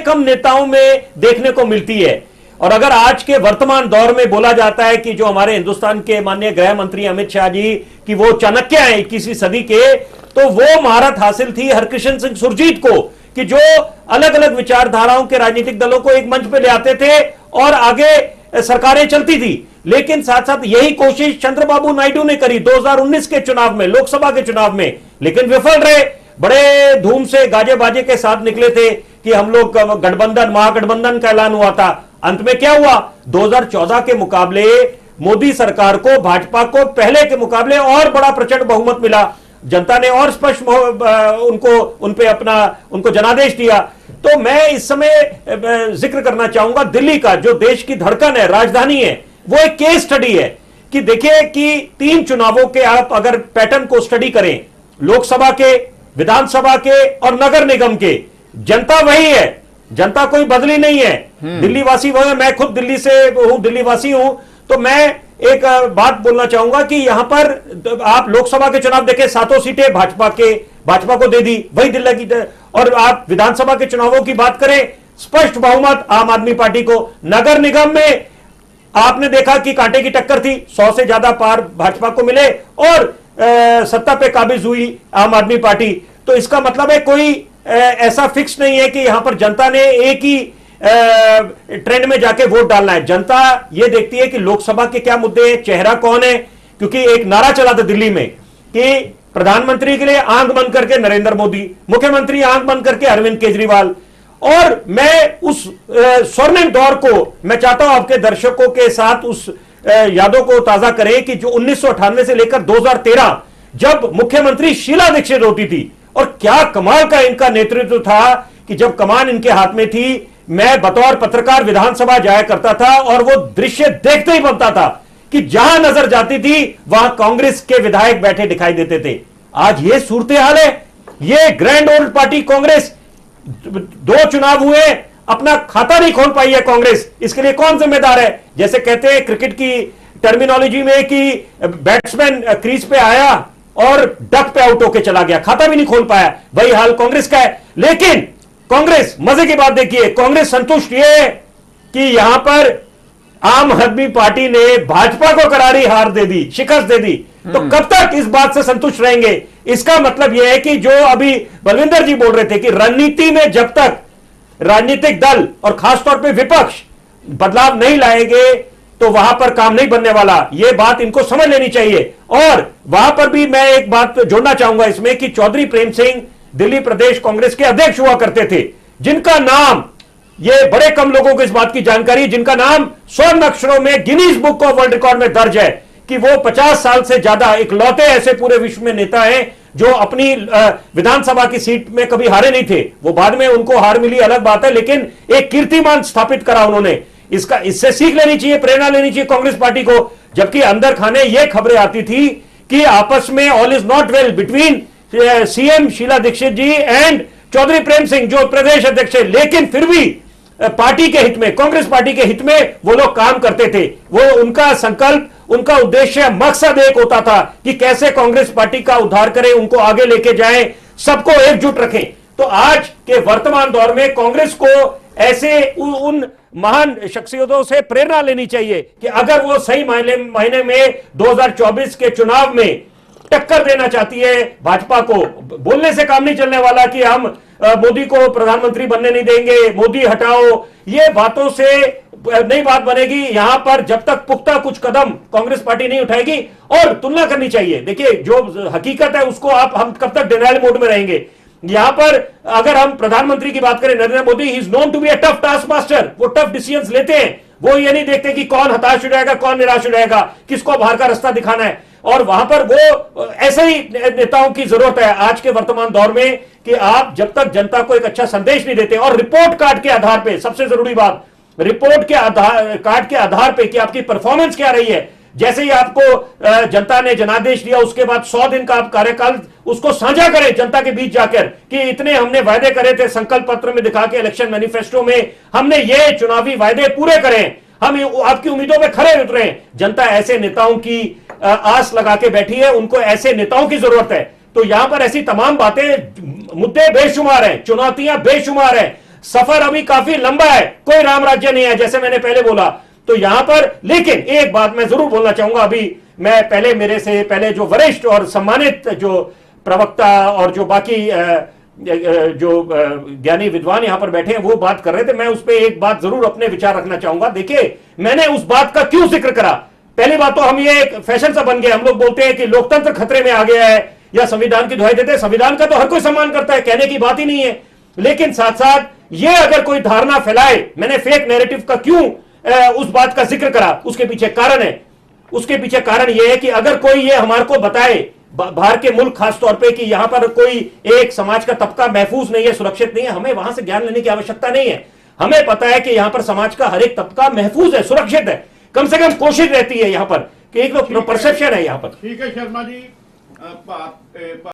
कम नेताओं में देखने को मिलती है। और अगर आज के वर्तमान दौर में बोला जाता है कि जो हमारे हिंदुस्तान के माननीय गृह मंत्री अमित शाह जी कि वो चाणक्य हैं 21वीं सदी के, तो वो महारत हासिल थी हरकृष्ण सिंह सुरजीत को कि जो अलग अलग विचारधाराओं के राजनीतिक दलों को एक मंच पे ले आते थे और आगे सरकारें चलती थी। लेकिन साथ साथ यही कोशिश चंद्रबाबू नायडू ने करी 2019 के चुनाव में, लोकसभा के चुनाव में, लेकिन विफल रहे। बड़े धूम से गाजे बाजे के साथ निकले थे कि हम लोग गठबंधन, महागठबंधन का ऐलान हुआ था। अंत में क्या हुआ? 2014 के मुकाबले मोदी सरकार को, भाजपा को पहले के मुकाबले और बड़ा प्रचंड बहुमत मिला। जनता ने और स्पष्ट उनको जनादेश दिया। तो मैं इस समय जिक्र करना चाहूंगा दिल्ली का, जो देश की धड़कन है, राजधानी है, वो एक केस स्टडी है कि देखिए कि 3 चुनावों के आप अगर पैटर्न को स्टडी करें, लोकसभा के, विधानसभा के और नगर निगम के, जनता वही है, जनता कोई बदली नहीं है। दिल्ली वासी वो है, मैं खुद दिल्ली से हूं, दिल्ली वासी हूं। तो मैं एक बात बोलना चाहूंगा कि यहां पर आप लोकसभा के चुनाव देखें, 7 सीटें भाजपा को दे दी, वही दिल्ली की। और आप विधानसभा के चुनावों की बात करें, स्पष्ट बहुमत आम आदमी पार्टी को। नगर निगम में आपने देखा कि कांटे की टक्कर थी, 100 से ज्यादा पार भाजपा को मिले और सत्ता पे काबिज हुई आम आदमी पार्टी। तो इसका मतलब है कोई ऐसा फिक्स नहीं है कि यहां पर जनता ने एक ही ट्रेंड में जाके वोट डालना है। जनता यह देखती है कि लोकसभा के क्या मुद्दे हैं, चेहरा कौन है। क्योंकि एक नारा चला था दिल्ली में कि प्रधानमंत्री के लिए आंख बंद करके नरेंद्र मोदी, मुख्यमंत्री आंख बंद करके अरविंद केजरीवाल। और मैं उस स्वर्णिम दौर को मैं चाहता हूं आपके दर्शकों के साथ उस यादों को ताजा करें कि जो 1998 से लेकर 2013 जब मुख्यमंत्री शीला दीक्षित होती थी, और क्या कमाल का इनका नेतृत्व था कि जब कमान इनके हाथ में थी, मैं बतौर पत्रकार विधानसभा जाया करता था और वो दृश्य देखते ही बनता था कि जहां नजर जाती थी वहां कांग्रेस के विधायक बैठे दिखाई देते थे। आज ये सूरत हाल है। ये ग्रैंड ओल्ड पार्टी कांग्रेस, 2 चुनाव हुए, अपना खाता नहीं खोल पाई है कांग्रेस। इसके लिए कौन जिम्मेदार है? जैसे कहते हैं क्रिकेट की टर्मिनोलॉजी में कि बैट्समैन क्रीज पे आया और डक पे आउट होके चला गया, खाता भी नहीं खोल पाया। वही हाल कांग्रेस का है। लेकिन कांग्रेस, मजे की बात देखिए, कांग्रेस संतुष्ट ये है कि यहां पर आम आदमी पार्टी ने भाजपा को करारी हार दे दी, शिकस्त दे दी। तो कब तक इस बात से संतुष्ट रहेंगे? इसका मतलब यह है कि जो अभी बलविंदर जी बोल रहे थे कि रणनीति में जब तक राजनीतिक दल और खासतौर पे विपक्ष बदलाव नहीं लाएंगे तो वहां पर काम नहीं बनने वाला। यह बात इनको समझ लेनी चाहिए। और वहां पर भी मैं एक बात जोड़ना चाहूंगा इसमें कि चौधरी प्रेम सिंह दिल्ली प्रदेश कांग्रेस के अध्यक्ष हुआ करते थे, जिनका नाम, ये बड़े कम लोगों को इस बात की जानकारी, जिनका नाम स्वर्ण अक्षरों में Guinness book of world record में दर्ज है कि वो 50 साल से ज्यादा इकलौते ऐसे पूरे विश्व में नेता हैं जो अपनी विधानसभा की सीट में कभी हारे नहीं थे। वो बाद में उनको हार मिली, अलग बात है, लेकिन एक कीर्तिमान स्थापित करा उन्होंने। इससे सीख लेनी चाहिए, प्रेरणा लेनी चाहिए कांग्रेस पार्टी को। जबकि अंदर खाने ये खबरें आती थी कि आपस में all is not well between CM Sheila Dikshit ji and Chaudhary Prem Singh जो प्रदेश अध्यक्ष है। लेकिन फिर भी पार्टी के हित में, कांग्रेस पार्टी के हित में वो लोग काम करते थे। वो उनका संकल्प, उनका उद्देश्य, मकसद एक होता था कि कैसे कांग्रेस पार्टी का उद्धार करें, उनको आगे लेके जाएं, सबको एकजुट रखें। तो आज के वर्तमान दौर में कांग्रेस को ऐसे उन महान शख्सियतों से प्रेरणा लेनी चाहिए कि अगर वो सही महीने में 2024 के चुनाव में टक्कर देना चाहती है भाजपा को, बोलने से काम नहीं चलने वाला कि हम मोदी को प्रधानमंत्री बनने नहीं देंगे, मोदी हटाओ, ये बातों से नहीं बात बनेगी। यहां पर जब तक पुख्ता कुछ कदम कांग्रेस पार्टी नहीं उठाएगी, और तुलना करनी चाहिए। देखिए जो हकीकत है उसको हम कब तक डिनायल मोड में रहेंगे। यहां पर अगर हम प्रधानमंत्री की बात करें, Narendra Modi is known to be a tough task master. वो टफ डिसीजंस लेते हैं, वो ये नहीं देखते कि कौन हताश हो जाएगा, कौन निराश हो जाएगा, किसको बाहर का रास्ता दिखाना है। और वहां पर वो ऐसे ही नेताओं की जरूरत है आज के वर्तमान दौर में कि आप जब तक जनता को एक अच्छा संदेश नहीं देते, और रिपोर्ट कार्ड के आधार पे, सबसे जरूरी बात, रिपोर्ट के आधार कार्ड के आधार पे कि आपकी परफॉर्मेंस क्या रही है। जैसे ही आपको जनता ने जनादेश दिया, उसके बाद 100 दिन का आप कार्यकाल उसको साझा करें जनता के बीच जाकर कि इतने हमने वायदे करे थे, संकल्प पत्र में दिखा के, इलेक्शन मैनिफेस्टो में हमने ये चुनावी वायदे पूरे करें, हम आपकी उम्मीदों पे खरे उतरे। जनता ऐसे नेताओं की आस लगा के बैठी है, उनको ऐसे नेताओं की जरूरत है। तो यहां पर ऐसी तमाम बातें, मुद्दे बेशुमार हैं, चुनौतियां बेशुमार हैं। सफर अभी काफी लंबा है, कोई राम राज्य नहीं है, जैसे मैंने पहले बोला। तो यहां पर लेकिन एक बात मैं जरूर बोलना चाहूंगा, अभी मैं पहले मेरे से पहले जो वरिष्ठ और सम्मानित जो प्रवक्ता और जो बाकी जो ज्ञानी विद्वान यहां पर बैठे हैं वो बात कर रहे थे, मैं उस पर एक बात जरूर अपने विचार रखना चाहूंगा। देखिए, मैंने उस बात का क्यों जिक्र करा, पहली बात तो हम ये एक फैशन सा बन गया, हम लोग बोलते हैं कि लोकतंत्र खतरे में आ गया है या संविधान की दुहाई देते हैं। संविधान का तो हर कोई सम्मान करता है, कहने की बात ही नहीं है, लेकिन साथ साथ ये अगर कोई धारणा फैलाए, मैंने फेक नैरेटिव का क्यों उस बात का जिक्र करा, उसके पीछे कारण है। उसके पीछे कारण यह है कि अगर कोई ये हमारे को बताए, बाहर के मुल्क खासतौर पे, कि यहां पर कोई एक समाज का तबका महफूज नहीं है, सुरक्षित नहीं है, हमें वहां से ज्ञान लेने की आवश्यकता नहीं है। हमें पता है कि यहां पर समाज का हर एक तबका महफूज है, सुरक्षित है, कम से कम कोशिश रहती है यहां पर कि एक परसेप्शन है यहां पर। ठीक है शर्मा जी,